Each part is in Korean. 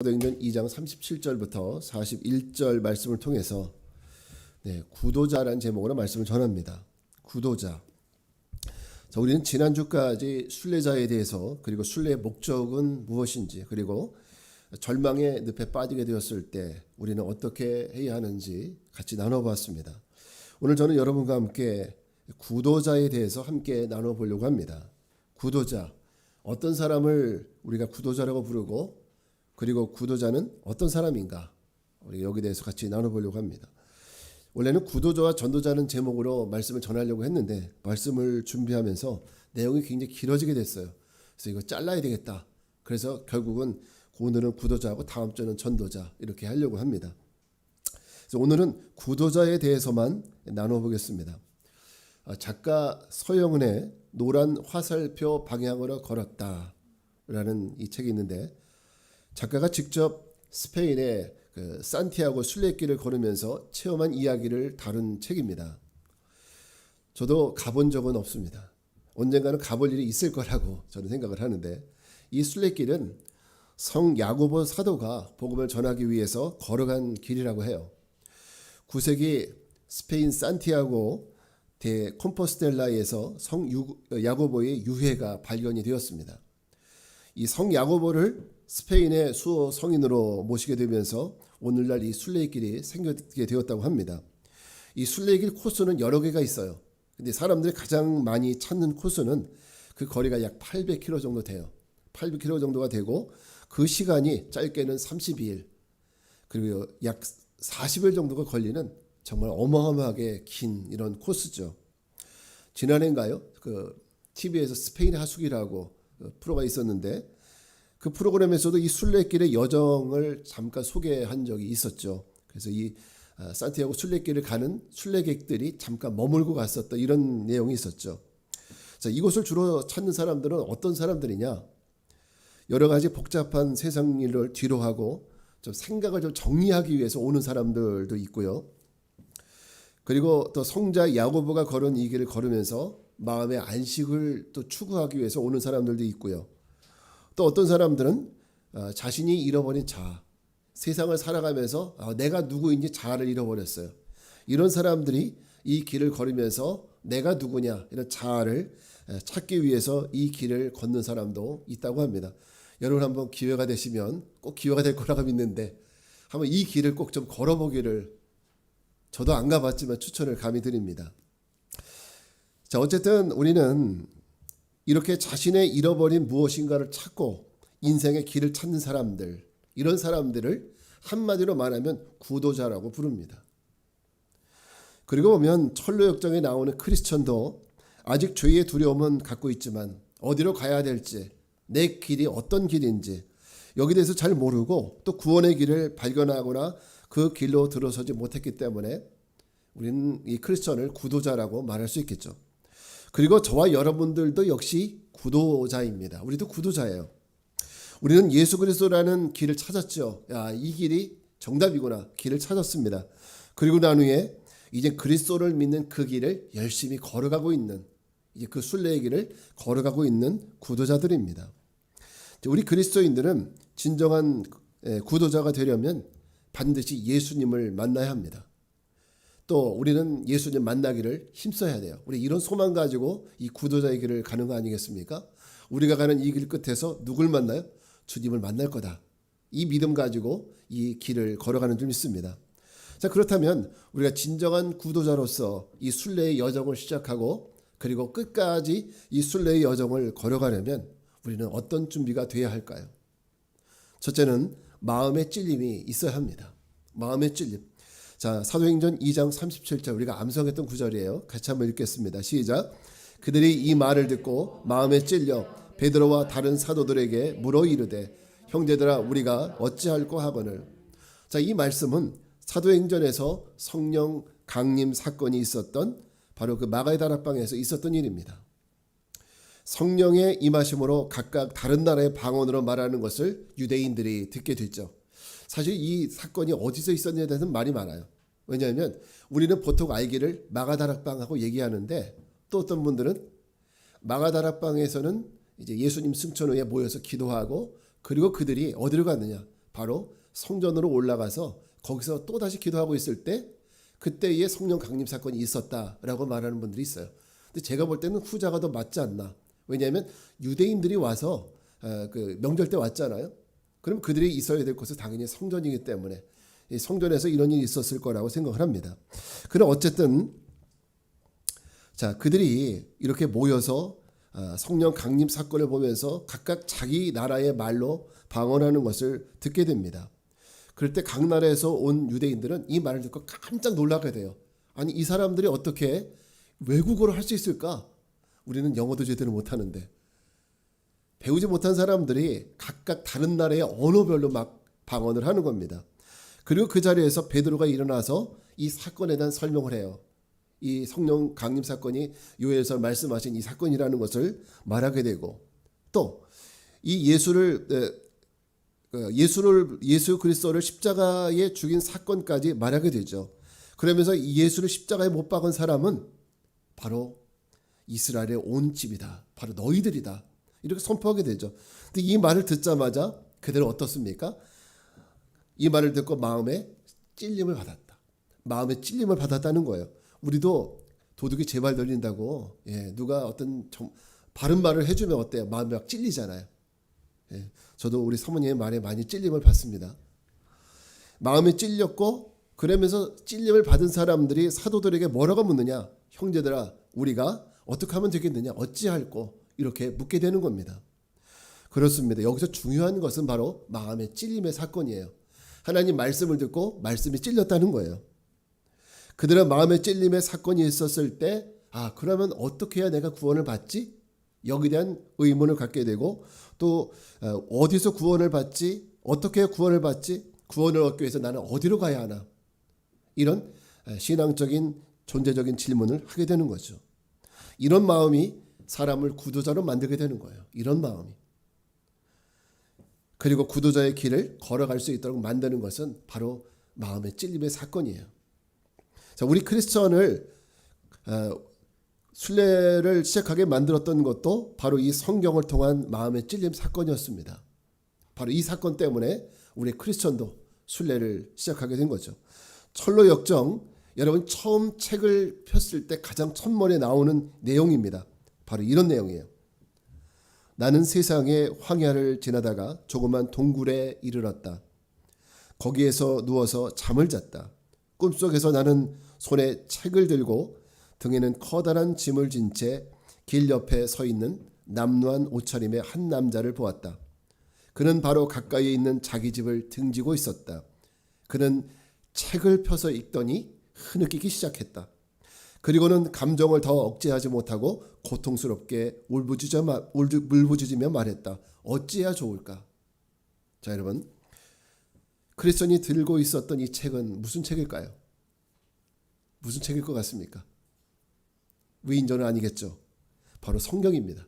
사도행전 2장 37절부터 41절 말씀을 통해서 구도자라는 제목으로 말씀을 전합니다. 구도자. 자, 우리는 지난주까지 순례자에 대해서, 그리고 순례의 목적은 무엇인지, 그리고 절망의 늪에 빠지게 되었을 때 우리는 어떻게 해야 하는지 같이 나눠보았습니다. 오늘 저는 여러분과 함께 구도자에 대해서 함께 나눠보려고 합니다. 구도자, 어떤 사람을 우리가 구도자라고 부르고, 그리고 구도자는 어떤 사람인가, 우리 여기 대해서 같이 나눠보려고 합니다. 원래는 구도자와 전도자는 제목으로 말씀을 전하려고 했는데 말씀을 준비하면서 내용이 굉장히 길어지게 됐어요. 그래서 이거 잘라야 되겠다. 그래서 결국은 오늘은 구도자하고 다음 주는 전도자 이렇게 하려고 합니다. 그래서 오늘은 구도자에 대해서만 나눠보겠습니다. 작가 서영은의 노란 화살표 방향으로 걸었다라는 이 책이 있는데, 작가가 직접 스페인의 산티아고 순례길을 걸으면서 체험한 이야기를 다룬 책입니다. 저도 가본 적은 없습니다. 언젠가는 가볼 일이 있을 거라고 저는 생각을 하는데, 이 순례길은 성 야고보 사도가 복음을 전하기 위해서 걸어간 길이라고 해요. 9세기 스페인 산티아고 데 콤포스텔라에서 성 야고보의 유해가 발견이 되었습니다. 이 성 야고보를 스페인의 수호 성인으로 모시게 되면서 오늘날 이 순례길이 생기게 되었다고 합니다. 이 순례길 코스는 여러 개가 있어요. 근데 사람들이 가장 많이 찾는 코스는 그 거리가 약 800km 정도 돼요. 800km 정도가 되고, 그 시간이 짧게는 32일, 그리고 약 40일 정도가 걸리는 정말 어마어마하게 긴 이런 코스죠. 지난해인가요? TV에서 스페인의 하숙이라고 프로가 있었는데, 그 프로그램에서도 이 순례길의 여정을 잠깐 소개한 적이 있었죠. 그래서 이 산티아고 순례길을 가는 순례객들이 잠깐 머물고 갔었던 이런 내용이 있었죠. 자, 이곳을 주로 찾는 사람들은 어떤 사람들이냐? 여러 가지 복잡한 세상 일을 뒤로 하고 좀 생각을 좀 정리하기 위해서 오는 사람들도 있고요. 그리고 또 성자 야고보가 걸은 이 길을 걸으면서 마음의 안식을 또 추구하기 위해서 오는 사람들도 있고요. 또 어떤 사람들은 자신이 잃어버린 자아, 세상을 살아가면서 내가 누구인지 자아를 잃어버렸어요. 이런 사람들이 이 길을 걸으면서 내가 누구냐, 이런 자아를 찾기 위해서 이 길을 걷는 사람도 있다고 합니다. 여러분 한번 기회가 되시면, 꼭 기회가 될 거라고 믿는데 한번 이 길을 꼭 좀 걸어보기를, 저도 안 가봤지만 추천을 감히 드립니다. 자, 어쨌든 우리는 이렇게 자신의 잃어버린 무엇인가를 찾고 인생의 길을 찾는 사람들, 이런 사람들을 한마디로 말하면 구도자라고 부릅니다. 그리고 보면 철로역정에 나오는 크리스천도 아직 죄의 두려움은 갖고 있지만 어디로 가야 될지, 내 길이 어떤 길인지 여기 대해서 잘 모르고 또 구원의 길을 발견하거나 그 길로 들어서지 못했기 때문에 우리는 이 크리스천을 구도자라고 말할 수 있겠죠. 그리고 저와 여러분들도 역시 구도자입니다. 우리도 구도자예요. 우리는 예수 그리스도라는 길을 찾았죠. 이 길이 정답이구나. 길을 찾았습니다. 그리고 난 후에 이제 그리스도를 믿는 그 길을 열심히 걸어가고 있는, 이제 그 순례의 길을 걸어가고 있는 구도자들입니다. 우리 그리스도인들은 진정한 구도자가 되려면 반드시 예수님을 만나야 합니다. 또 우리는 예수님 만나기를 힘써야 돼요. 우리 이런 소망 가지고 이 구도자의 길을 가는 거 아니겠습니까? 우리가 가는 이 길 끝에서 누굴 만나요? 주님을 만날 거다. 이 믿음 가지고 이 길을 걸어가는 줄 믿습니다. 자, 그렇다면 우리가 진정한 구도자로서 이 순례의 여정을 시작하고 그리고 끝까지 이 순례의 여정을 걸어가려면 우리는 어떤 준비가 돼야 할까요? 첫째는 마음의 찔림이 있어야 합니다. 마음의 찔림. 자, 사도행전 2장 37절, 우리가 암송했던 구절이에요. 같이 한번 읽겠습니다. 시작. 그들이 이 말을 듣고 마음에 찔려 베드로와 다른 사도들에게 물어 이르되, 형제들아, 우리가 어찌할꼬 하거늘. 자, 이 말씀은 사도행전에서 성령 강림 사건이 있었던 바로 그 마가의 다락방에서 있었던 일입니다. 성령의 임하심으로 각각 다른 나라의 방언으로 말하는 것을 유대인들이 듣게 됐죠. 사실 이 사건이 어디서 있었냐에 대해서는 말이 많아요. 왜냐하면 우리는 보통 알기를 마가다락방하고 얘기하는데, 또 어떤 분들은 마가다락방에서는 이제 예수님 승천 후에 모여서 기도하고, 그리고 그들이 어디로 갔느냐, 바로 성전으로 올라가서 거기서 또다시 기도하고 있을 때 그때의 성령 강림 사건이 있었다라고 말하는 분들이 있어요. 근데 제가 볼 때는 후자가 더 맞지 않나. 왜냐하면 유대인들이 와서 그 명절 때 왔잖아요. 그럼 그들이 있어야 될 곳은 당연히 성전이기 때문에 이 성전에서 이런 일이 있었을 거라고 생각을 합니다. 그럼 어쨌든 자, 그들이 이렇게 모여서 성령 강림 사건을 보면서 각각 자기 나라의 말로 방언하는 것을 듣게 됩니다. 그럴 때 각 나라에서 온 유대인들은 이 말을 듣고 깜짝 놀라게 돼요. 아니, 이 사람들이 어떻게 외국어를 할 수 있을까? 우리는 영어도 제대로 못하는데. 배우지 못한 사람들이 각각 다른 나라의 언어별로 막 방언을 하는 겁니다. 그리고 그 자리에서 베드로가 일어나서 이 사건에 대한 설명을 해요. 이 성령 강림 사건이 요엘서 말씀하신 이 사건이라는 것을 말하게 되고, 또 이 예수 그리스도를 십자가에 죽인 사건까지 말하게 되죠. 그러면서 이 예수를 십자가에 못 박은 사람은 바로 이스라엘의 온 집이다. 바로 너희들이다. 이렇게 선포하게 되죠. 근데 이 말을 듣자마자 그들은 어떻습니까? 이 말을 듣고 마음에 찔림을 받았다. 마음에 찔림을 받았다는 거예요. 우리도 도둑이 제 말 들린다고 누가 어떤 바른 말을 해주면 어때요? 마음이 막 찔리잖아요. 저도 우리 사모님의 말에 많이 찔림을 받습니다. 마음에 찔렸고 그러면서 찔림을 받은 사람들이 사도들에게 뭐라고 묻느냐? 형제들아, 우리가 어떻게 하면 되겠느냐? 어찌할꼬? 이렇게 묻게 되는 겁니다. 그렇습니다. 여기서 중요한 것은 바로 마음의 찔림의 사건이에요. 하나님 말씀을 듣고 말씀이 찔렸다는 거예요. 그들은 마음의 찔림의 사건이 있었을 때 그러면 어떻게 해야 내가 구원을 받지? 여기에 대한 의문을 갖게 되고 또 어디서 구원을 받지? 어떻게 구원을 받지? 구원을 얻기 위해서 나는 어디로 가야 하나? 이런 신앙적인 존재적인 질문을 하게 되는 거죠. 이런 마음이 사람을 구도자로 만들게 되는 거예요. 이런 마음이. 그리고 구도자의 길을 걸어갈 수 있도록 만드는 것은 바로 마음의 찔림의 사건이에요. 자, 우리 크리스천을 순례를 시작하게 만들었던 것도 바로 이 성경을 통한 마음의 찔림 사건이었습니다. 바로 이 사건 때문에 우리 크리스천도 순례를 시작하게 된 거죠. 철로 역정, 여러분 처음 책을 폈을 때 가장 첫머리에 나오는 내용입니다. 바로 이런 내용이에요. 나는 세상의 황야를 지나다가 조그만 동굴에 이르렀다. 거기에서 누워서 잠을 잤다. 꿈속에서 나는 손에 책을 들고 등에는 커다란 짐을 진 채 길 옆에 서 있는 남루한 옷차림의 한 남자를 보았다. 그는 바로 가까이에 있는 자기 집을 등지고 있었다. 그는 책을 펴서 읽더니 흐느끼기 시작했다. 그리고는 감정을 더 억제하지 못하고 고통스럽게 울부짖으며 말했다. 어찌해야 좋을까? 자, 여러분, 크리스천이 들고 있었던 이 책은 무슨 책일까요? 무슨 책일 것 같습니까? 위인전은 아니겠죠. 바로 성경입니다.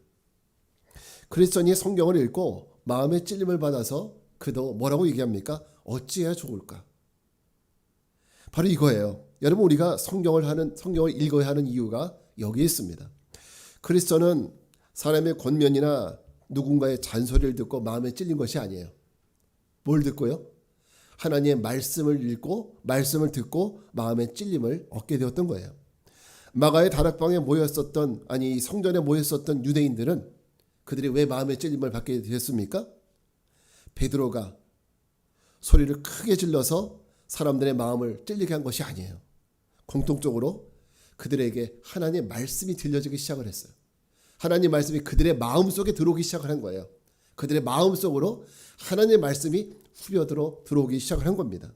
크리스천이 성경을 읽고 마음의 찔림을 받아서 그도 뭐라고 얘기합니까? 어찌해야 좋을까? 바로 이거예요. 여러분, 우리가 성경을 읽어야 하는 이유가 여기에 있습니다. 크리스천은 사람의 권면이나 누군가의 잔소리를 듣고 마음에 찔린 것이 아니에요. 뭘 듣고요? 하나님의 말씀을 읽고 말씀을 듣고 마음의 찔림을 얻게 되었던 거예요. 마가의 다락방에 모였었던 성전에 모였었던 유대인들은 그들이 왜 마음의 찔림을 받게 되었습니까? 베드로가 소리를 크게 질러서 사람들의 마음을 찔리게 한 것이 아니에요. 공통적으로 그들에게 하나님의 말씀이 들려지기 시작을 했어요. 하나님의 말씀이 그들의 마음속에 들어오기 시작을 한 거예요. 그들의 마음속으로 하나님의 말씀이 후벼들어 들어오기 시작을 한 겁니다.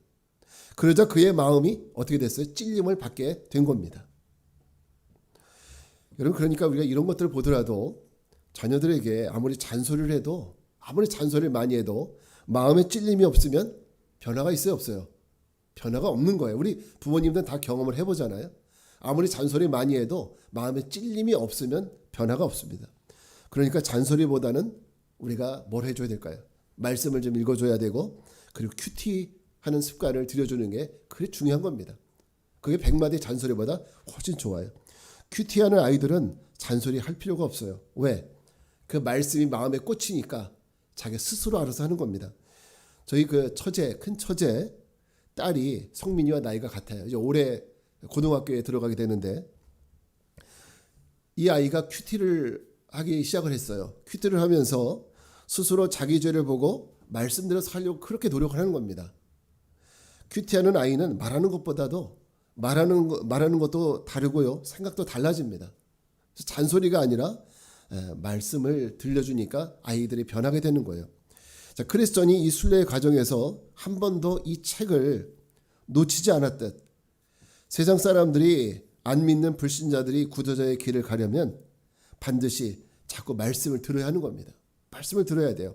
그러자 그의 마음이 어떻게 됐어요? 찔림을 받게 된 겁니다. 여러분, 그러니까 우리가 이런 것들을 보더라도 자녀들에게 아무리 잔소리를 해도 아무리 잔소리를 많이 해도 마음에 찔림이 없으면 변화가 있어요, 없어요? 변화가 없는 거예요. 우리 부모님들은 다 경험을 해보잖아요. 아무리 잔소리 많이 해도 마음에 찔림이 없으면 변화가 없습니다. 그러니까 잔소리보다는 우리가 뭘 해줘야 될까요? 말씀을 좀 읽어줘야 되고 그리고 큐티하는 습관을 들여주는 게 그게 중요한 겁니다. 그게 100마디 잔소리보다 훨씬 좋아요. 큐티하는 아이들은 잔소리 할 필요가 없어요. 왜? 그 말씀이 마음에 꽂히니까 자기 스스로 알아서 하는 겁니다. 저희 그 큰 처제 딸이 성민이와 나이가 같아요. 이제 올해 고등학교에 들어가게 되는데 이 아이가 큐티를 하기 시작을 했어요. 큐티를 하면서 스스로 자기 죄를 보고 말씀대로 살려고 그렇게 노력을 하는 겁니다. 큐티하는 아이는 말하는 것보다도 말하는 것도 다르고요. 생각도 달라집니다. 잔소리가 아니라 말씀을 들려주니까 아이들이 변하게 되는 거예요. 자, 크리스천이 이 순례의 과정에서 한 번도 이 책을 놓치지 않았듯 세상 사람들이 안 믿는 불신자들이 구도자의 길을 가려면 반드시 자꾸 말씀을 들어야 하는 겁니다. 말씀을 들어야 돼요.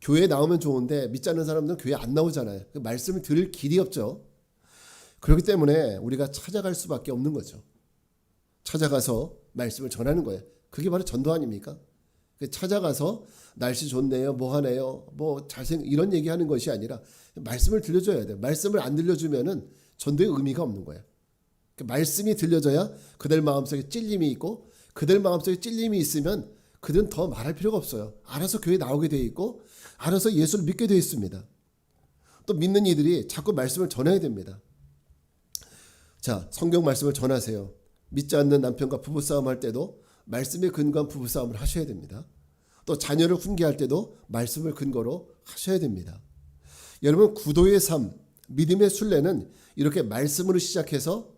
교회에 나오면 좋은데 믿지 않는 사람들은 교회 안 나오잖아요. 그 말씀을 들을 길이 없죠. 그렇기 때문에 우리가 찾아갈 수밖에 없는 거죠. 찾아가서 말씀을 전하는 거예요. 그게 바로 전도 아닙니까? 찾아가서 날씨 좋네요, 뭐 하네요, 뭐 이런 얘기하는 것이 아니라 말씀을 들려줘야 돼요. 말씀을 안 들려주면은 전도의 의미가 없는 거예요. 말씀이 들려져야 그들 마음속에 찔림이 있고, 그들 마음속에 찔림이 있으면 그들은 더 말할 필요가 없어요. 알아서 교회 나오게 돼 있고 알아서 예수를 믿게 돼 있습니다. 또 믿는 이들이 자꾸 말씀을 전해야 됩니다. 자, 성경 말씀을 전하세요. 믿지 않는 남편과 부부싸움 할 때도 말씀에 근거한 부부싸움을 하셔야 됩니다. 또 자녀를 훈계할 때도 말씀을 근거로 하셔야 됩니다. 여러분, 구도의 삶, 믿음의 순례는 이렇게 말씀으로 시작해서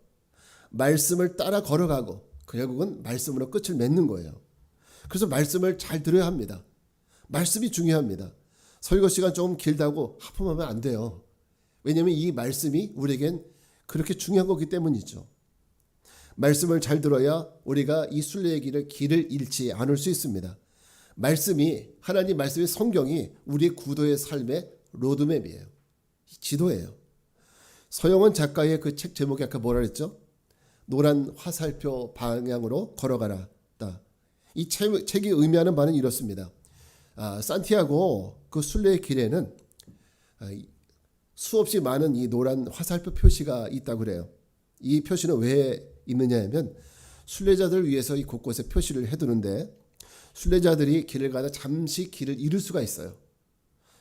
말씀을 따라 걸어가고 결국은 말씀으로 끝을 맺는 거예요. 그래서 말씀을 잘 들어야 합니다. 말씀이 중요합니다. 설교 시간 조금 길다고 하품하면 안 돼요. 왜냐하면 이 말씀이 우리에겐 그렇게 중요한 거기 때문이죠. 말씀을 잘 들어야 우리가 이 순례의 길을 잃지 않을 수 있습니다. 말씀이, 하나님 말씀의 성경이 우리 구도의 삶의 로드맵이에요. 지도예요. 서영원 작가의 그 책 제목이 아까 뭐라 그랬죠? 노란 화살표 방향으로 걸어가라. 이 책이 의미하는 바는 이렇습니다. 산티아고 그 순례의 길에는 수없이 많은 이 노란 화살표 표시가 있다고 그래요. 이 표시는 왜 있느냐 하면 순례자들을 위해서 이 곳곳에 표시를 해두는데, 순례자들이 길을 가다 잠시 길을 잃을 수가 있어요.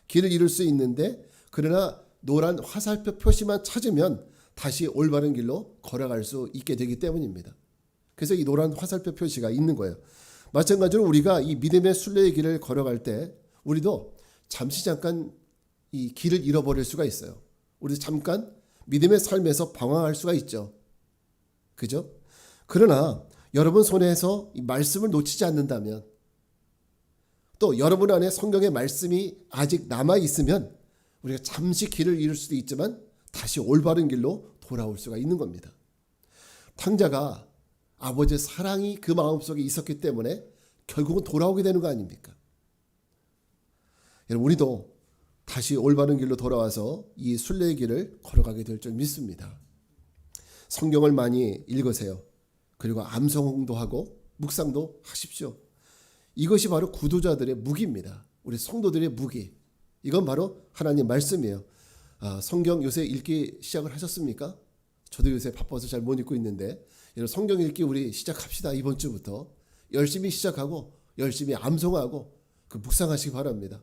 길을 잃을 수 있는데, 그러나 노란 화살표 표시만 찾으면 다시 올바른 길로 걸어갈 수 있게 되기 때문입니다. 그래서 이 노란 화살표 표시가 있는 거예요. 마찬가지로 우리가 이 믿음의 순례의 길을 걸어갈 때 우리도 잠깐 이 길을 잃어버릴 수가 있어요. 우리도 잠깐 믿음의 삶에서 방황할 수가 있죠. 그죠? 그러나 여러분 손에서 이 말씀을 놓치지 않는다면, 또 여러분 안에 성경의 말씀이 아직 남아 있으면 우리가 잠시 길을 잃을 수도 있지만 다시 올바른 길로 돌아올 수가 있는 겁니다. 탕자가 아버지의 사랑이 그 마음속에 있었기 때문에 결국은 돌아오게 되는 거 아닙니까? 여러분, 우리도 다시 올바른 길로 돌아와서 이 순례의 길을 걸어가게 될 줄 믿습니다. 성경을 많이 읽으세요. 그리고 암송도 하고 묵상도 하십시오. 이것이 바로 구도자들의 무기입니다. 우리 성도들의 무기. 이건 바로 하나님 말씀이에요. 성경 요새 읽기 시작을 하셨습니까? 저도 요새 바빠서 잘 못 읽고 있는데, 여러분 성경 읽기 우리 시작합시다. 이번 주부터 열심히 시작하고 열심히 암송하고 그 묵상하시기 바랍니다.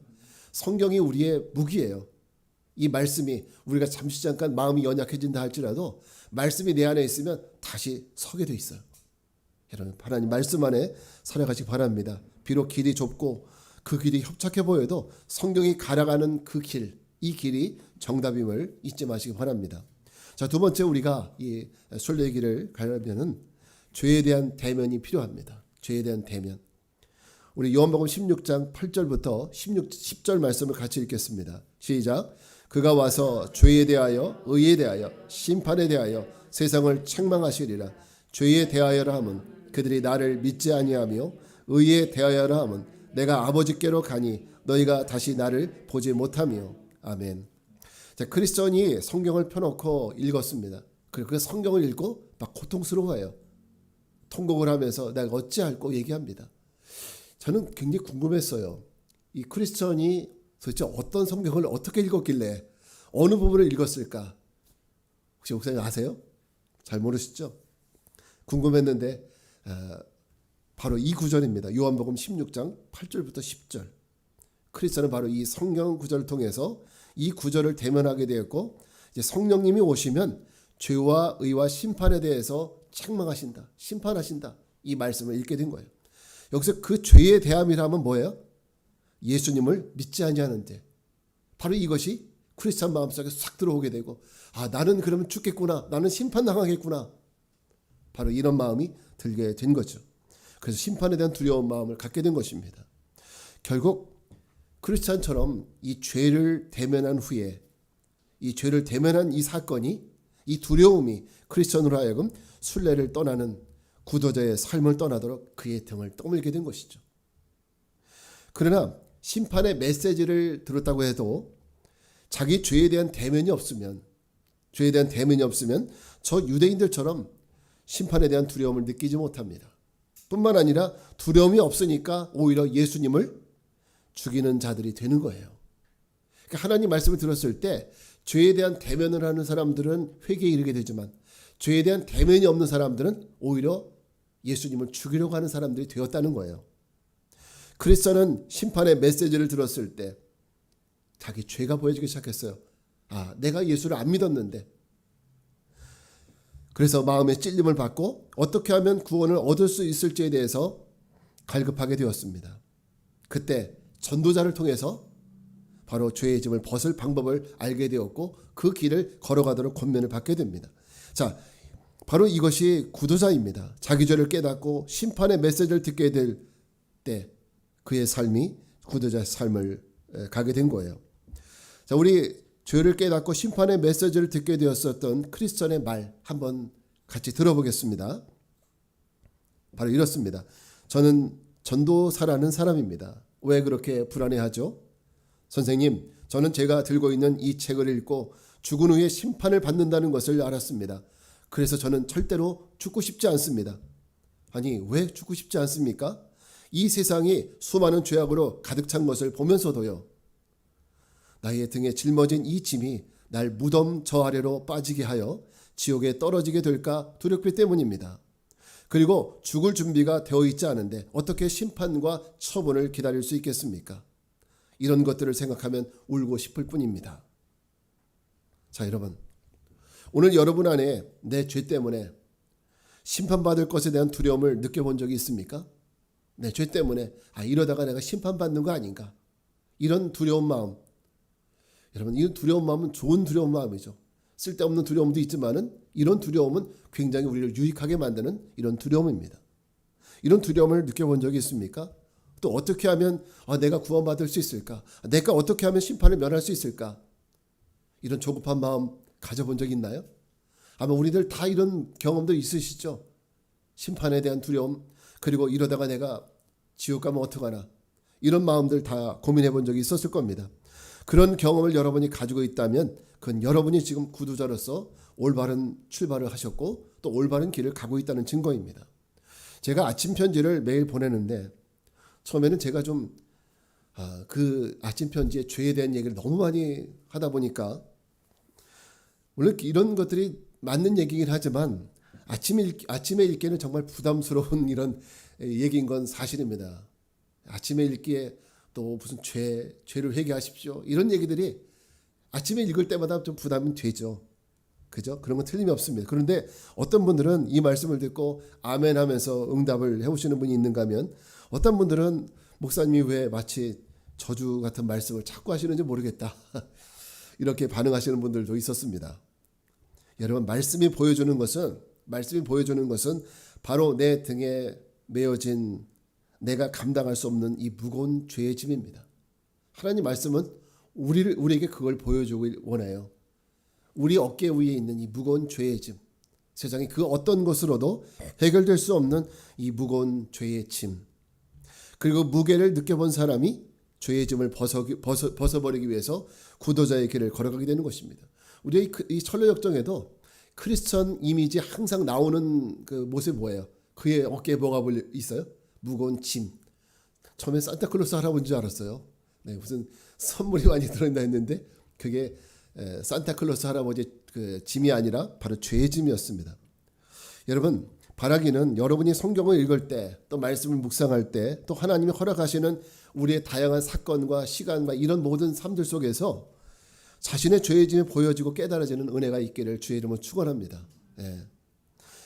성경이 우리의 무기예요. 이 말씀이 우리가 잠깐 마음이 연약해진다 할지라도 말씀이 내 안에 있으면 다시 서게 돼 있어요. 여러분, 하나님 말씀 안에 살아가시기 바랍니다. 비록 길이 좁고 그 길이 협착해 보여도 성경이 가라가는 그 길, 이 길이 정답임을 잊지 마시기 바랍니다. 자, 두 번째, 우리가 이 순례의 길을 가려면은 죄에 대한 대면이 필요합니다. 죄에 대한 대면. 우리 요한복음 16장 8절부터 10절 말씀을 같이 읽겠습니다. 시작. 그가 와서 죄에 대하여, 의에 대하여, 심판에 대하여 세상을 책망하시리라. 죄에 대하여라 함은 그들이 나를 믿지 아니하며, 의에 대하여라 함은 내가 아버지께로 가니 너희가 다시 나를 보지 못하며. 아멘. 자, 크리스천이 성경을 펴놓고 읽었습니다. 그리고 그 성경을 읽고 막 고통스러워해요. 통곡을 하면서 내가 어찌할꼬 얘기합니다. 저는 굉장히 궁금했어요. 이 크리스천이 도대체 어떤 성경을 어떻게 읽었길래 어느 부분을 읽었을까? 혹시 목사님 아세요? 잘 모르시죠? 궁금했는데 바로 이 구절입니다. 요한복음 16장 8절부터 10절. 크리스천은 바로 이 성경 구절을 통해서 이 구절을 대면하게 되었고 이제 성령님이 오시면 죄와 의와 심판에 대해서 책망하신다, 심판하신다 이 말씀을 읽게 된 거예요. 여기서 그 죄의 대함이라면 뭐예요? 예수님을 믿지 아니하는데 바로 이것이 크리스찬 마음속에 싹 들어오게 되고 나는 그러면 죽겠구나, 나는 심판당하겠구나, 바로 이런 마음이 들게 된 거죠. 그래서 심판에 대한 두려운 마음을 갖게 된 것입니다. 결국 크리스찬처럼 이 죄를 대면한 후에 이 죄를 대면한 이 사건이, 이 두려움이 크리스찬으로 하여금 순례를 떠나는 구도자의 삶을 떠나도록 그의 등을 떠밀게 된 것이죠. 그러나 심판의 메시지를 들었다고 해도 자기 죄에 대한 대면이 없으면 저 유대인들처럼 심판에 대한 두려움을 느끼지 못합니다. 뿐만 아니라 두려움이 없으니까 오히려 예수님을 죽이는 자들이 되는 거예요. 그러니까 하나님 말씀을 들었을 때 죄에 대한 대면을 하는 사람들은 회개에 이르게 되지만 죄에 대한 대면이 없는 사람들은 오히려 예수님을 죽이려고 하는 사람들이 되었다는 거예요. 크리스천은 심판의 메시지를 들었을 때 자기 죄가 보여지기 시작했어요. 내가 예수를 안 믿었는데. 그래서 마음의 찔림을 받고 어떻게 하면 구원을 얻을 수 있을지에 대해서 갈급하게 되었습니다. 그때 전도자를 통해서 바로 죄의 짐을 벗을 방법을 알게 되었고 그 길을 걸어가도록 권면을 받게 됩니다. 자, 바로 이것이 구도자입니다. 자기 죄를 깨닫고 심판의 메시지를 듣게 될 때 그의 삶이 구도자의 삶을 가게 된 거예요. 자, 우리 죄를 깨닫고 심판의 메시지를 듣게 되었었던 크리스천의 말 한번 같이 들어보겠습니다. 바로 이렇습니다. 저는 전도사라는 사람입니다. 왜 그렇게 불안해하죠? 선생님, 저는 제가 들고 있는 이 책을 읽고 죽은 후에 심판을 받는다는 것을 알았습니다. 그래서 저는 절대로 죽고 싶지 않습니다. 아니, 왜 죽고 싶지 않습니까? 이 세상이 수많은 죄악으로 가득 찬 것을 보면서도요. 나의 등에 짊어진 이 짐이 날 무덤 저 아래로 빠지게 하여 지옥에 떨어지게 될까 두렵기 때문입니다. 그리고 죽을 준비가 되어 있지 않은데 어떻게 심판과 처분을 기다릴 수 있겠습니까? 이런 것들을 생각하면 울고 싶을 뿐입니다. 자, 여러분, 오늘 여러분 안에 내 죄 때문에 심판받을 것에 대한 두려움을 느껴본 적이 있습니까? 내 죄 때문에 이러다가 내가 심판받는 거 아닌가? 이런 두려운 마음. 여러분, 이런 두려운 마음은 좋은 두려운 마음이죠. 쓸데없는 두려움도 있지만은 이런 두려움은 굉장히 우리를 유익하게 만드는 이런 두려움입니다. 이런 두려움을 느껴본 적이 있습니까? 또 어떻게 하면 내가 구원받을 수 있을까? 내가 어떻게 하면 심판을 면할 수 있을까? 이런 조급한 마음 가져본 적 있나요? 아마 우리들 다 이런 경험도 있으시죠? 심판에 대한 두려움, 그리고 이러다가 내가 지옥 가면 어떡하나, 이런 마음들 다 고민해 본 적이 있었을 겁니다. 그런 경험을 여러분이 가지고 있다면 그건 여러분이 지금 구두자로서 올바른 출발을 하셨고 또 올바른 길을 가고 있다는 증거입니다. 제가 아침 편지를 매일 보내는데 처음에는 제가 좀 그 아침 편지에 죄에 대한 얘기를 너무 많이 하다 보니까 물론 이런 것들이 맞는 얘기긴 하지만 아침에 읽기에는 정말 부담스러운 이런 얘기인 건 사실입니다. 아침에 읽기에 또 무슨 죄를 회개하십시오, 이런 얘기들이 아침에 읽을 때마다 좀 부담이 되죠. 그죠? 그런 건 틀림이 없습니다. 그런데 어떤 분들은 이 말씀을 듣고 아멘 하면서 응답을 해오시는 분이 있는가 하면 어떤 분들은 목사님이 왜 마치 저주 같은 말씀을 자꾸 하시는지 모르겠다 이렇게 반응하시는 분들도 있었습니다. 여러분, 말씀이 보여주는 것은 바로 내 등에 메어진 내가 감당할 수 없는 이 무거운 죄의 짐입니다. 하나님 말씀은 우리에게 그걸 보여주길 원해요. 우리 어깨 위에 있는 이 무거운 죄의 짐, 세상의 그 어떤 것으로도 해결될 수 없는 이 무거운 죄의 짐, 그리고 무게를 느껴본 사람이 죄의 짐을 벗어버리기 위해서 구도자의 길을 걸어가게 되는 것입니다. 우리의 이 철로 역정에도 크리스천 이미지 항상 나오는 그 모습이 뭐예요? 그의 어깨에 뭐가 있어요? 무거운 짐. 처음에 산타클로스 할아버지인 줄 알았어요. 무슨 선물이 많이 들어있나 했는데 그게 산타클로스 할아버지의 그 짐이 아니라 바로 죄의 짐이었습니다. 여러분, 바라기는 여러분이 성경을 읽을 때, 또 말씀을 묵상할 때, 또 하나님이 허락하시는 우리의 다양한 사건과 시간과 이런 모든 삶들 속에서 자신의 죄의 짐이 보여지고 깨달아지는 은혜가 있기를 주의 이름으로 축원합니다. 예.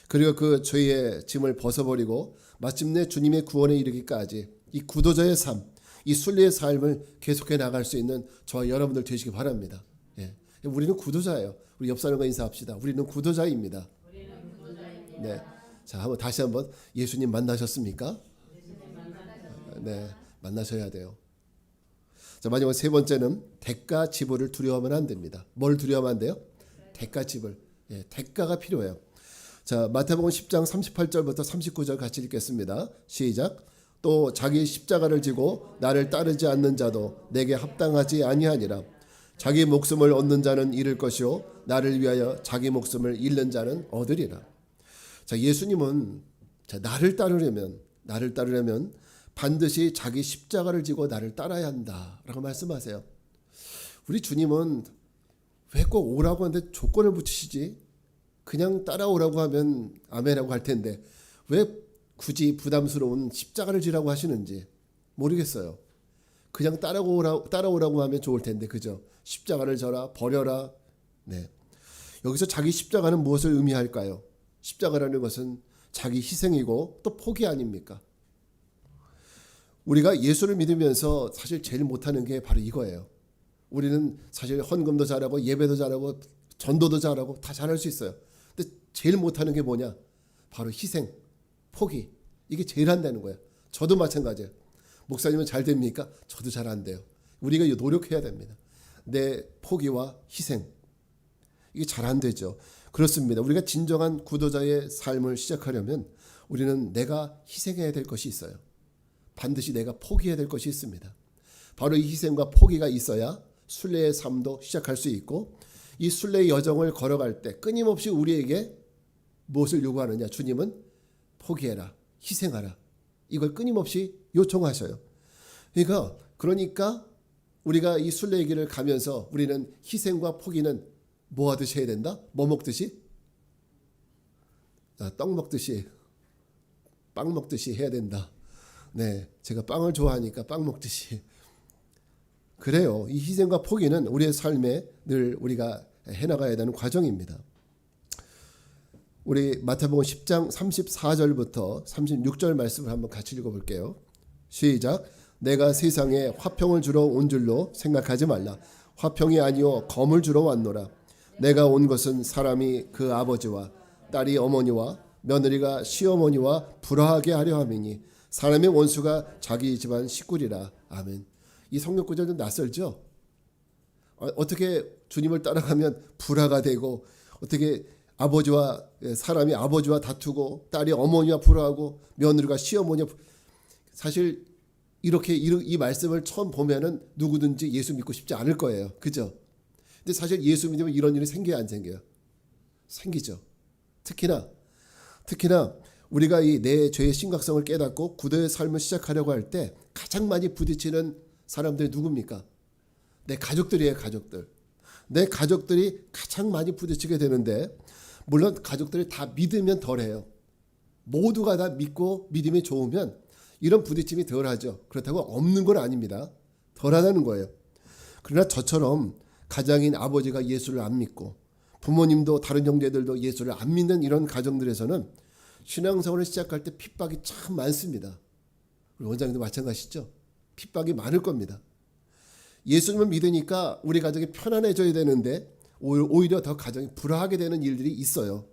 그리고 그 죄의 짐을 벗어버리고 마침내 주님의 구원에 이르기까지 이 구도자의 삶, 이 순례의 삶을 계속해 나갈 수 있는 저와 여러분들 되시기 바랍니다. 예. 우리는 구도자예요. 우리 옆 사람과 인사합시다. 우리는 구도자입니다. 네. 자, 다시 한번 예수님 만나셨습니까? 네, 만나셔야 돼요. 자, 마지막 세 번째는 대가 지불을 두려워하면 안 됩니다. 뭘 두려워하면 안 돼요? 대가 지불. 예, 대가가 필요해요. 자, 마태복음 10장 38절부터 39절 같이 읽겠습니다. 시작. 또 자기 십자가를 지고 나를 따르지 않는 자도 내게 합당하지 아니하니라. 자기 목숨을 얻는 자는 잃을 것이요 나를 위하여 자기 목숨을 잃는 자는 얻으리라. 자, 예수님은 나를 따르려면 반드시 자기 십자가를 지고 나를 따라야 한다라고 말씀하세요. 우리 주님은 왜 꼭 오라고 하는데 조건을 붙이시지? 그냥 따라오라고 하면 아멘이라고 할 텐데 왜 굳이 부담스러운 십자가를 지라고 하시는지 모르겠어요. 그냥 따라오라고 하면 좋을 텐데, 그죠? 십자가를 져라, 버려라. 네. 여기서 자기 십자가는 무엇을 의미할까요? 십자가라는 것은 자기 희생이고 또 포기 아닙니까? 우리가 예수를 믿으면서 사실 제일 못하는 게 바로 이거예요. 우리는 사실 헌금도 잘하고 예배도 잘하고 전도도 잘하고 다 잘할 수 있어요. 근데 제일 못하는 게 뭐냐? 바로 희생, 포기. 이게 제일 안 되는 거예요. 저도 마찬가지예요. 목사님은 잘 됩니까? 저도 잘 안 돼요. 우리가 노력해야 됩니다. 내 포기와 희생. 이게 잘 안 되죠. 그렇습니다. 우리가 진정한 구도자의 삶을 시작하려면 우리는 내가 희생해야 될 것이 있어요. 반드시 내가 포기해야 될 것이 있습니다. 바로 이 희생과 포기가 있어야 순례의 삶도 시작할 수 있고 이 순례의 여정을 걸어갈 때 끊임없이 우리에게 무엇을 요구하느냐? 주님은 포기해라, 희생하라. 이걸 끊임없이 요청하셔요. 그러니까 우리가 이 순례의 길을 가면서 우리는 희생과 포기는 뭐 하듯이 해야 된다? 뭐 먹듯이? 떡 먹듯이, 빵 먹듯이 해야 된다. 네, 제가 빵을 좋아하니까 빵 먹듯이. 그래요. 이 희생과 포기는 우리의 삶에 늘 우리가 해나가야 되는 과정입니다. 우리 마태복음 10장 34절부터 36절 말씀을 한번 같이 읽어볼게요. 시작. 내가 세상에 화평을 주러 온 줄로 생각하지 말라. 화평이 아니요 검을 주러 왔노라. 내가 온 것은 사람이 그 아버지와 딸이 어머니와 며느리가 시어머니와 불화하게 하려 함이니 사람의 원수가 자기 집안 식구리라. 아멘. 이 성경 구절은 낯설죠? 어떻게 주님을 따라가면 불화가 되고 어떻게 사람이 아버지와 다투고 딸이 어머니와 불화하고 며느리가 시어머니와 사실 이렇게 이 말씀을 처음 보면은 누구든지 예수 믿고 싶지 않을 거예요. 그죠? 근데 사실 예수 믿으면 이런 일이 생겨요, 안 생겨요? 생기죠. 특히나 우리가 이 내 죄의 심각성을 깨닫고 구도의 삶을 시작하려고 할 때 가장 많이 부딪히는 사람들이 누굽니까? 내 가족들이에요, 가족들. 내 가족들이 가장 많이 부딪히게 되는데 물론 가족들이 다 믿으면 덜해요. 모두가 다 믿고 믿음이 좋으면 이런 부딪힘이 덜하죠. 그렇다고 없는 건 아닙니다. 덜하다는 거예요. 그러나 저처럼 가장인 아버지가 예수를 안 믿고 부모님도 다른 형제들도 예수를 안 믿는 이런 가정들에서는 신앙생활을 시작할 때 핍박이 참 많습니다. 우리 원장님도 마찬가지죠. 핍박이 많을 겁니다. 예수님을 믿으니까 우리 가정이 편안해져야 되는데 오히려 더 가정이 불화하게 되는 일들이 있어요.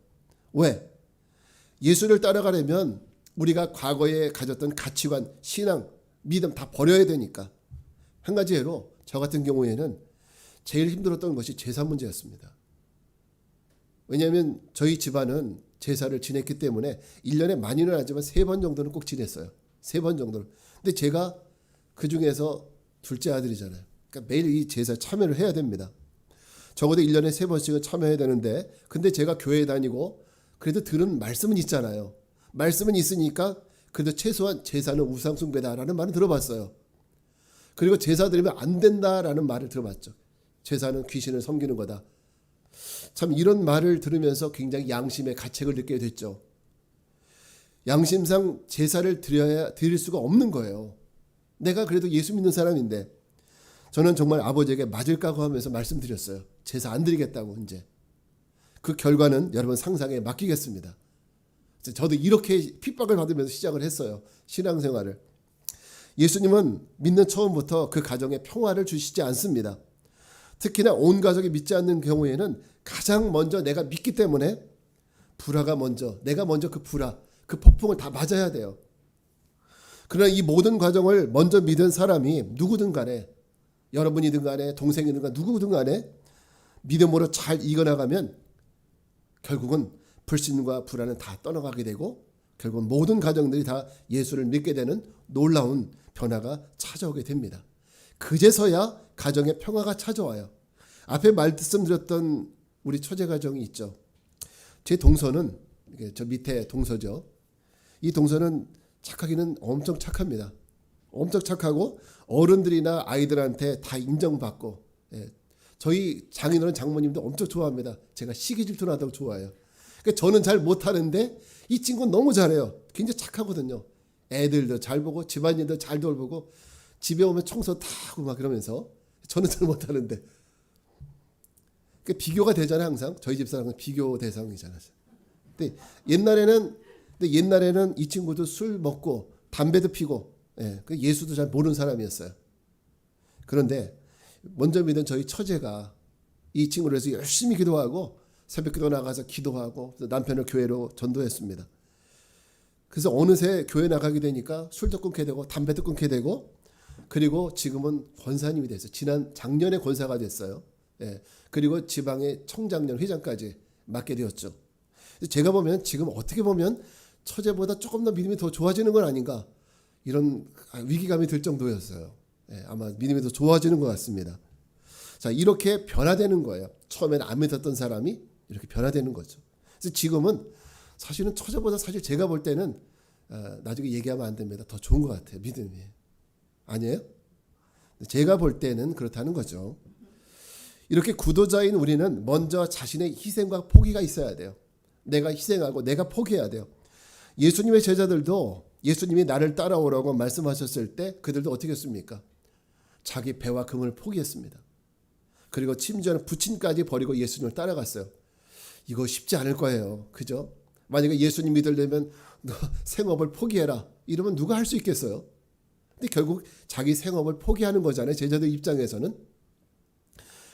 왜? 예수를 따라가려면 우리가 과거에 가졌던 가치관, 신앙, 믿음 다 버려야 되니까. 한 가지 예로 저 같은 경우에는 제일 힘들었던 것이 제사 문제였습니다. 왜냐하면 저희 집안은 제사를 지냈기 때문에 1년에 많이는 하지만 3번 정도는 꼭 지냈어요. 3번 정도는. 근데 제가 그중에서 둘째 아들이잖아요. 그러니까 매일 이 제사에 참여를 해야 됩니다. 적어도 1년에 3번씩은 참여해야 되는데 근데 제가 교회에 다니고 그래도 들은 말씀은 있잖아요. 말씀은 있으니까 그래도 최소한 제사는 우상숭배다라는 말은 들어봤어요. 그리고 제사 드리면 안 된다라는 말을 들어봤죠. 제사는 귀신을 섬기는 거다. 참 이런 말을 들으면서 굉장히 양심의 가책을 느끼게 됐죠. 양심상 제사를 드릴 수가 없는 거예요. 내가 그래도 예수 믿는 사람인데. 저는 정말 아버지에게 맞을 각오하면서 말씀드렸어요. 제사 안 드리겠다고. 이제 그 결과는 여러분 상상에 맡기겠습니다. 저도 이렇게 핍박을 받으면서 시작을 했어요. 신앙생활을. 예수님은 믿는 처음부터 그 가정에 평화를 주시지 않습니다. 특히나 온 가족이 믿지 않는 경우에는 가장 먼저 내가 믿기 때문에 불화가 먼저, 내가 먼저 그 불화, 그 폭풍을 다 맞아야 돼요. 그러나 이 모든 과정을 먼저 믿은 사람이 누구든 간에, 여러분이든 간에 동생이든 간에 누구든 간에 믿음으로 잘 이겨나가면 결국은 불신과 불안은 다 떠나가게 되고 결국은 모든 가정들이 다 예수를 믿게 되는 놀라운 변화가 찾아오게 됩니다. 그제서야 가정의 평화가 찾아와요. 앞에 말씀드렸던 우리 처제 가정이 있죠. 제 동서는, 저 밑에 동서죠. 이 동서는 착하기는 엄청 착합니다. 엄청 착하고 어른들이나 아이들한테 다 인정받고, 저희 장인어른 장모님도 엄청 좋아합니다. 제가 시기 질투나다고 좋아해요. 그러니까 저는 잘 못하는데 이 친구는 너무 잘해요. 굉장히 착하거든요. 애들도 잘 보고 집안일도 잘 돌보고 집에 오면 청소 다 하고 막 그러면서 저는 잘 못하는데, 그러니까 비교가 되잖아요. 항상 저희 집사람은 비교 대상이잖아요. 근데 옛날에는 이 친구도 술 먹고 담배도 피고, 예수도 잘 모르는 사람이었어요. 그런데 먼저 믿은 저희 처제가 이 친구를 위해서 열심히 기도하고 새벽기도 나가서 기도하고 남편을 교회로 전도했습니다. 그래서 어느새 교회 나가게 되니까 술도 끊게 되고 담배도 끊게 되고, 그리고 지금은 권사님이 됐어요. 작년에 권사가 됐어요. 그리고 지방의 청장년 회장까지 맡게 되었죠. 제가 보면 지금 어떻게 보면 처제보다 조금 더 믿음이 더 좋아지는 건 아닌가, 이런 위기감이 들 정도였어요. 아마 믿음이 더 좋아지는 것 같습니다. 자, 이렇게 변화되는 거예요. 처음에는 안 믿었던 사람이 이렇게 변화되는 거죠. 그래서 지금은 사실은 처제보다 사실 제가 볼 때는 나중에 얘기하면 안 됩니다. 더 좋은 것 같아요. 믿음이. 아니에요? 제가 볼 때는 그렇다는 거죠. 이렇게 구도자인 우리는 먼저 자신의 희생과 포기가 있어야 돼요. 내가 희생하고 내가 포기해야 돼요. 예수님의 제자들도 예수님이 나를 따라오라고 말씀하셨을 때 그들도 어떻게 했습니까? 자기 배와 금을 포기했습니다. 그리고 심지어는 부친까지 버리고 예수님을 따라갔어요. 이거 쉽지 않을 거예요. 그죠? 만약에 예수님 믿으려면 너 생업을 포기해라 이러면 누가 할 수 있겠어요? 근데 결국 자기 생업을 포기하는 거잖아요. 제자들 입장에서는.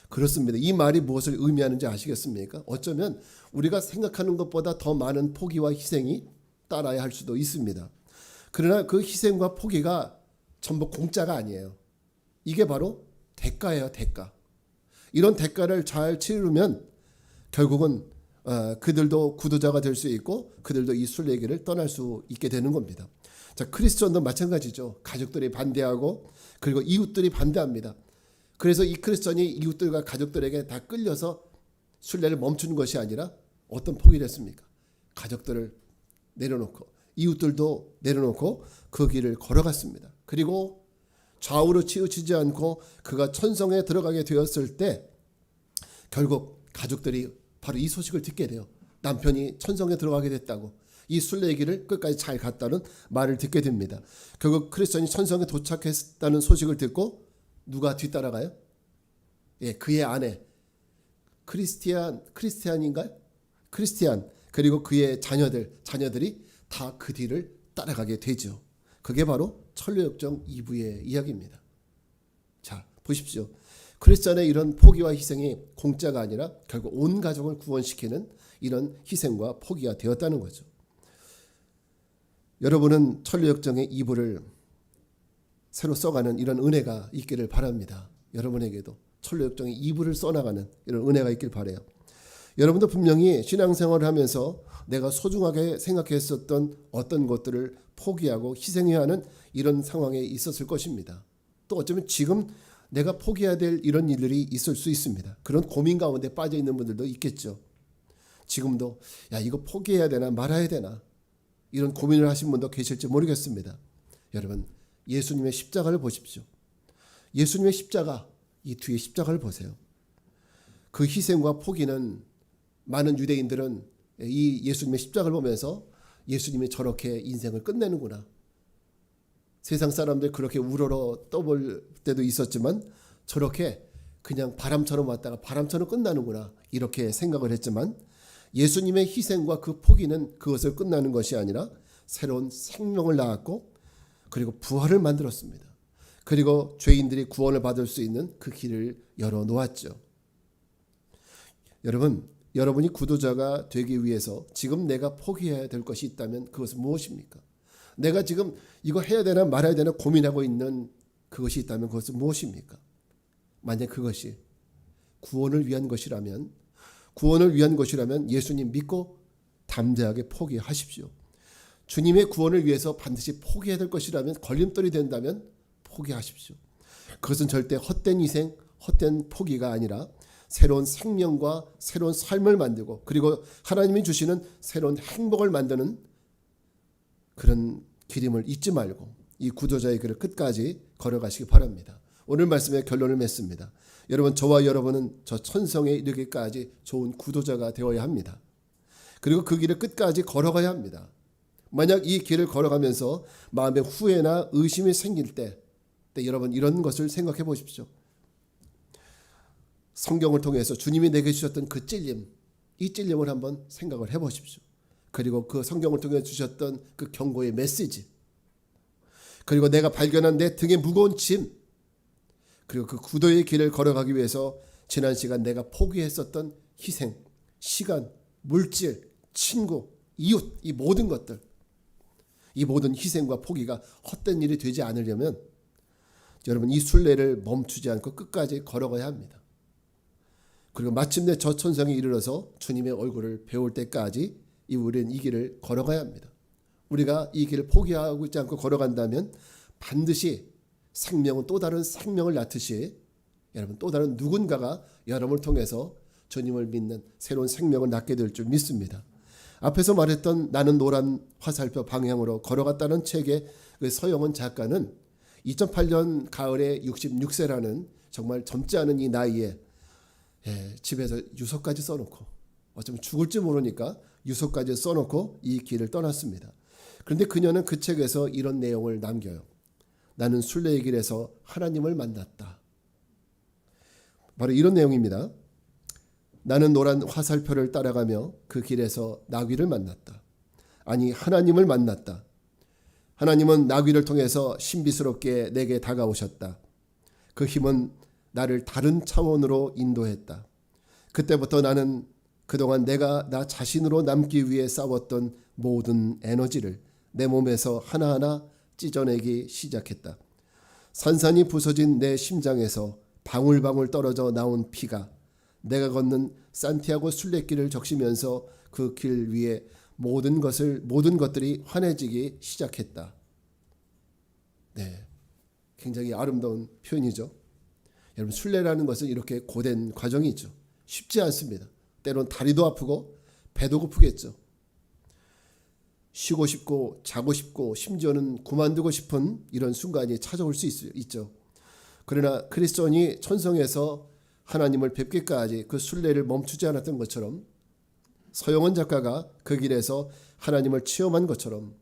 그렇습니다. 이 말이 무엇을 의미하는지 아시겠습니까? 어쩌면 우리가 생각하는 것보다 더 많은 포기와 희생이 따라야 할 수도 있습니다. 그러나 그 희생과 포기가 전부 공짜가 아니에요. 이게 바로 대가예요. 대가. 이런 대가를 잘 치르면 결국은 그들도 구도자가 될 수 있고 그들도 이 순례길을 떠날 수 있게 되는 겁니다. 자, 크리스천도 마찬가지죠. 가족들이 반대하고 그리고 이웃들이 반대합니다. 그래서 이 크리스천이 이웃들과 가족들에게 다 끌려서 순례를 멈추는 것이 아니라 어떤 포기를 했습니까? 가족들을 내려놓고 이웃들도 내려놓고 그 길을 걸어갔습니다. 그리고 좌우로 치우치지 않고 그가 천성에 들어가게 되었을 때 결국 가족들이 바로 이 소식을 듣게 돼요. 남편이 천성에 들어가게 됐다고, 이 순례의 길을 끝까지 잘 갔다는 말을 듣게 됩니다. 결국 크리스천이 천성에 도착했다는 소식을 듣고 누가 뒤따라가요? 그의 아내 크리스티안인가요? 크리스티안, 그리고 그의 자녀들이 다 그 뒤를 따라가게 되죠. 그게 바로 천류역정 2부의 이야기입니다. 자, 보십시오. 크리스천의 이런 포기와 희생이 공짜가 아니라 결국 온 가족을 구원시키는 이런 희생과 포기가 되었다는 거죠. 여러분은 천류역정의 2부를 새로 써가는 이런 은혜가 있기를 바랍니다. 여러분에게도 천류역정의 2부를 써나가는 이런 은혜가 있길 바라요. 여러분도 분명히 신앙생활을 하면서 내가 소중하게 생각했었던 어떤 것들을 포기하고 희생해야 하는 이런 상황에 있었을 것입니다. 또 어쩌면 지금 내가 포기해야 될 이런 일들이 있을 수 있습니다. 그런 고민 가운데 빠져 있는 분들도 있겠죠. 지금도 이거 포기해야 되나 말아야 되나 이런 고민을 하신 분도 계실지 모르겠습니다. 여러분, 예수님의 십자가를 보십시오. 예수님의 십자가, 이 뒤에 십자가를 보세요. 그 희생과 포기는 많은 유대인들은 이 예수님의 십자가를 보면서 예수님이 저렇게 인생을 끝내는구나. 세상 사람들 그렇게 우러러 떠볼 때도 있었지만 저렇게 그냥 바람처럼 왔다가 바람처럼 끝나는구나 이렇게 생각을 했지만 예수님의 희생과 그 포기는 그것을 끝나는 것이 아니라 새로운 생명을 낳았고 그리고 부활을 만들었습니다. 그리고 죄인들이 구원을 받을 수 있는 그 길을 열어놓았죠. 여러분이 구도자가 되기 위해서 지금 내가 포기해야 될 것이 있다면 그것은 무엇입니까? 내가 지금 이거 해야 되나 말아야 되나 고민하고 있는 그것이 있다면 그것은 무엇입니까? 만약 그것이 구원을 위한 것이라면 예수님 믿고 담대하게 포기하십시오. 주님의 구원을 위해서 반드시 포기해야 될 것이라면 걸림돌이 된다면 포기하십시오. 그것은 절대 헛된 희생, 헛된 포기가 아니라 새로운 생명과 새로운 삶을 만들고 그리고 하나님이 주시는 새로운 행복을 만드는 그런 길임을 잊지 말고 이 구도자의 길을 끝까지 걸어가시기 바랍니다. 오늘 말씀의 결론을 맺습니다. 여러분, 저와 여러분은 저 천성에 이르기까지 좋은 구도자가 되어야 합니다. 그리고 그 길을 끝까지 걸어가야 합니다. 만약 이 길을 걸어가면서 마음에 후회나 의심이 생길 때 여러분 이런 것을 생각해 보십시오. 성경을 통해서 주님이 내게 주셨던 그 찔림, 이 찔림을 한번 생각을 해 보십시오. 그리고 그 성경을 통해 주셨던 그 경고의 메시지, 그리고 내가 발견한 내 등에 무거운 짐, 그리고 그 구도의 길을 걸어가기 위해서 지난 시간 내가 포기했었던 희생, 시간, 물질, 친구, 이웃, 이 모든 것들, 이 모든 희생과 포기가 헛된 일이 되지 않으려면 여러분 이 순례를 멈추지 않고 끝까지 걸어가야 합니다. 그리고 마침내 저 천성에 이르러서 주님의 얼굴을 배울 때까지 우리는 이 길을 걸어가야 합니다. 우리가 이 길을 포기하고 있지 않고 걸어간다면 반드시 생명은 또 다른 생명을 낳듯이 여러분 또 다른 누군가가 여러분을 통해서 주님을 믿는 새로운 생명을 낳게 될 줄 믿습니다. 앞에서 말했던 나는 노란 화살표 방향으로 걸어갔다는 책의 그 서영원 작가는 2008년 가을에 66세라는 정말 젊지 않은 이 나이에 집에서 유서까지 써놓고 어쩌면 죽을지 모르니까 유서까지 써놓고 이 길을 떠났습니다. 그런데 그녀는 그 책에서 이런 내용을 남겨요. 나는 순례의 길에서 하나님을 만났다. 바로 이런 내용입니다. 나는 노란 화살표를 따라가며 그 길에서 나귀를 만났다. 아니, 하나님을 만났다. 하나님은 나귀를 통해서 신비스럽게 내게 다가오셨다. 그 힘은 나를 다른 차원으로 인도했다. 그때부터 나는 그동안 내가 나 자신으로 남기 위해 싸웠던 모든 에너지를 내 몸에서 하나하나 찢어내기 시작했다. 산산이 부서진 내 심장에서 방울방울 떨어져 나온 피가 내가 걷는 산티아고 순례길을 적시면서 그 길 위에 모든 것들이 환해지기 시작했다. 네, 굉장히 아름다운 표현이죠. 여러분, 순례라는 것은 이렇게 고된 과정이 있죠. 쉽지 않습니다. 때론 다리도 아프고 배도 고프겠죠. 쉬고 싶고 자고 싶고 심지어는 그만두고 싶은 이런 순간이 찾아올 수 있죠. 그러나 그리스도인이 천성에서 하나님을 뵙기까지 그 순례를 멈추지 않았던 것처럼 서영원 작가가 그 길에서 하나님을 체험한 것처럼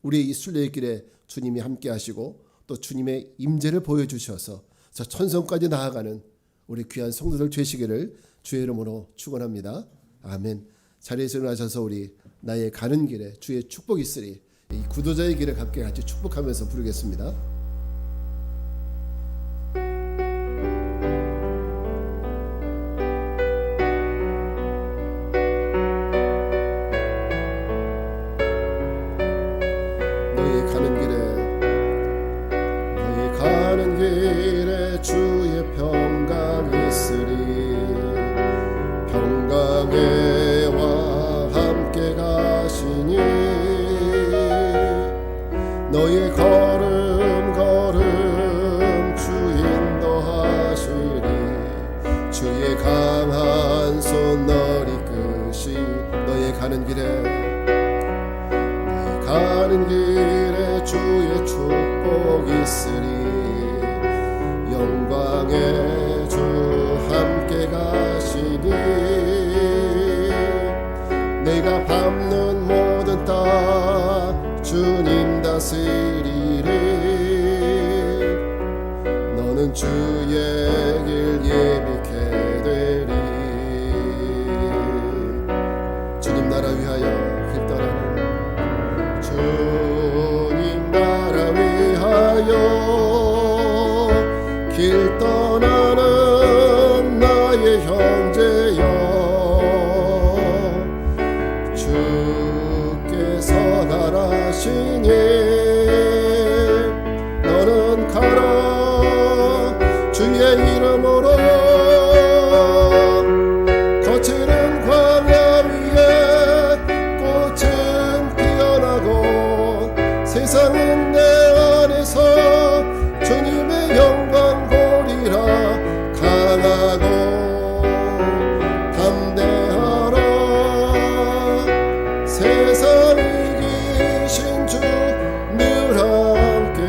우리의 이 순례의 길에 주님이 함께 하시고 또 주님의 임재를 보여주셔서 저 천성까지 나아가는 우리 귀한 성도들 되시기를 주의 이름으로 축원합니다. 아멘. 자리에서 일어나셔서 우리 나의 가는 길에 주의 축복이 있으리 이 구도자의 길을 함께 같이 축복하면서 부르겠습니다. 주의 평강이 있으리 평강에와 함께 가시니 너의 걸음 주 인도하시리 주의 강한 손 널 이끄시 너의 가는 길에 주의 축복 있으리 영광의 주 함께 가시니 내가 밟는 모든 땅 주님 다스리리 너는 주의 길 예비케 되리. 주님 나라 위하여 길 떠나는 주님 나라 위하여 길 떠나는 나의 형제여, 주께서 가라시니 너는 가라. 주의 이름으로 거칠은 광야 위에 꽃은 피어나고, 세상은 내 안에서 주님의 영광 보리라. 강하고 담대하라. 세상 이기신 주 늘 함께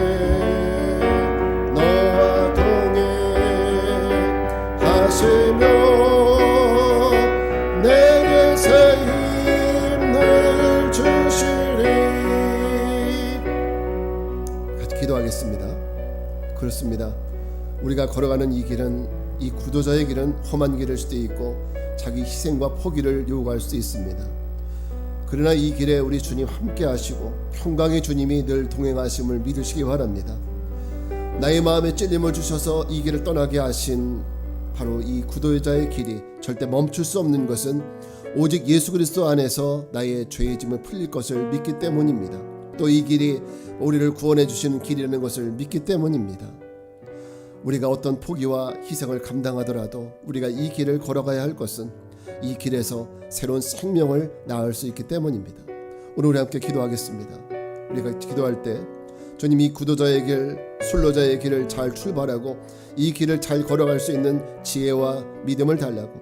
너와 동행 하시며 내게 새 힘을 주시리. 같이 기도하겠습니다. 그렇습니다. 우리가 걸어가는 이 길은, 이 구도자의 길은 험한 길일 수도 있고 자기 희생과 포기를 요구할 수도 있습니다. 그러나 이 길에 우리 주님 함께 하시고 평강의 주님이 늘 동행하심을 믿으시기 바랍니다. 나의 마음에 찔림을 주셔서 이 길을 떠나게 하신 바로 이 구도자의 길이 절대 멈출 수 없는 것은 오직 예수 그리스도 안에서 나의 죄의 짐을 풀릴 것을 믿기 때문입니다. 또 이 길이 우리를 구원해 주시는 길이라는 것을 믿기 때문입니다. 우리가 어떤 포기와 희생을 감당하더라도 우리가 이 길을 걸어가야 할 것은 이 길에서 새로운 생명을 낳을 수 있기 때문입니다. 오늘 우리 함께 기도하겠습니다. 우리가 기도할 때 주님 이 구도자의 길, 순로자의 길을 잘 출발하고 이 길을 잘 걸어갈 수 있는 지혜와 믿음을 달라고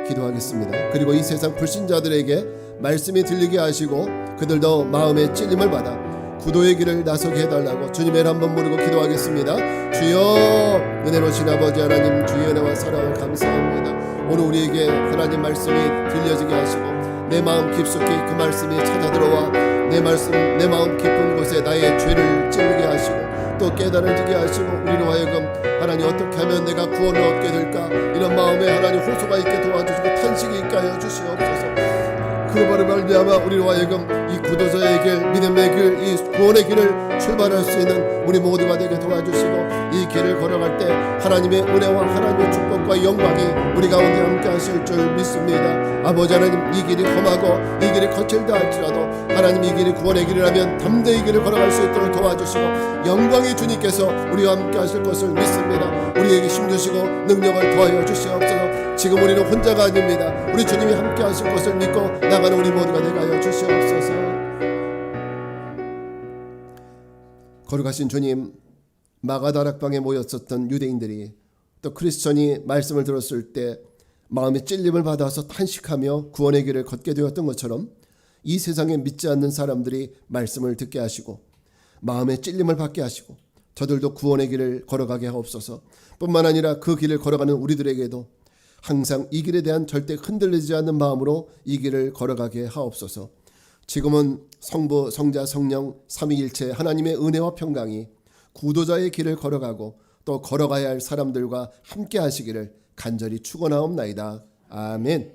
기도하겠습니다. 그리고 이 세상 불신자들에게 말씀이 들리게 하시고 그들도 마음의 찔림을 받아 구도의 길을 나서게 해달라고 주님의 이름 한번 부르고 기도하겠습니다. 주여, 은혜로우신 아버지 하나님, 주의 은혜와 사랑을 감사합니다. 오늘 우리에게 하나님 말씀이 들려지게 하시고 내 마음 깊숙이 그 말씀이 찾아 들어와 내 마음 깊은 곳에 나의 죄를 찔르게 하시고 또 깨달아지게 하시고 우리로 하여금 하나님 어떻게 하면 내가 구원을 얻게 될까, 이런 마음에 하나님 호소가 있게 도와주시고 탄식이 있게 하여 주시옵소서. 그로 말미암아 우리로 하여금 이 구도자의 길, 믿음의 길, 이 구원의 길을 출발할 수 있는 우리 모두가 되게 도와주시고 이 길을 걸어갈 때 하나님의 은혜와 하나님의 축복과 영광이 우리 가운데 함께 하실 줄 믿습니다. 아버지 하나님, 이 길이 험하고 이 길이 거칠다 할지라도 하나님 이 길이 구원의 길이라면 담대히 이 길을 걸어갈 수 있도록 도와주시고 영광의 주님께서 우리와 함께 하실 것을 믿습니다. 우리에게 힘주시고 능력을 더하여 주시옵소서. 지금 우리는 혼자가 아닙니다. 우리 주님이 함께 하실 것을 믿고 나가는 우리 모두가 되게 하여 주시옵소서. 거룩하신 주님, 마가다락방에 모였었던 유대인들이 또 크리스천이 말씀을 들었을 때 마음의 찔림을 받아서 탄식하며 구원의 길을 걷게 되었던 것처럼 이 세상에 믿지 않는 사람들이 말씀을 듣게 하시고 마음의 찔림을 받게 하시고 저들도 구원의 길을 걸어가게 하옵소서. 뿐만 아니라 그 길을 걸어가는 우리들에게도 항상 이 길에 대한 절대 흔들리지 않는 마음으로 이 길을 걸어가게 하옵소서. 지금은 성부, 성자, 성령 삼위일체 하나님의 은혜와 평강이 구도자의 길을 걸어가고 또 걸어가야 할 사람들과 함께 하시기를 간절히 축원하옵나이다. 아멘.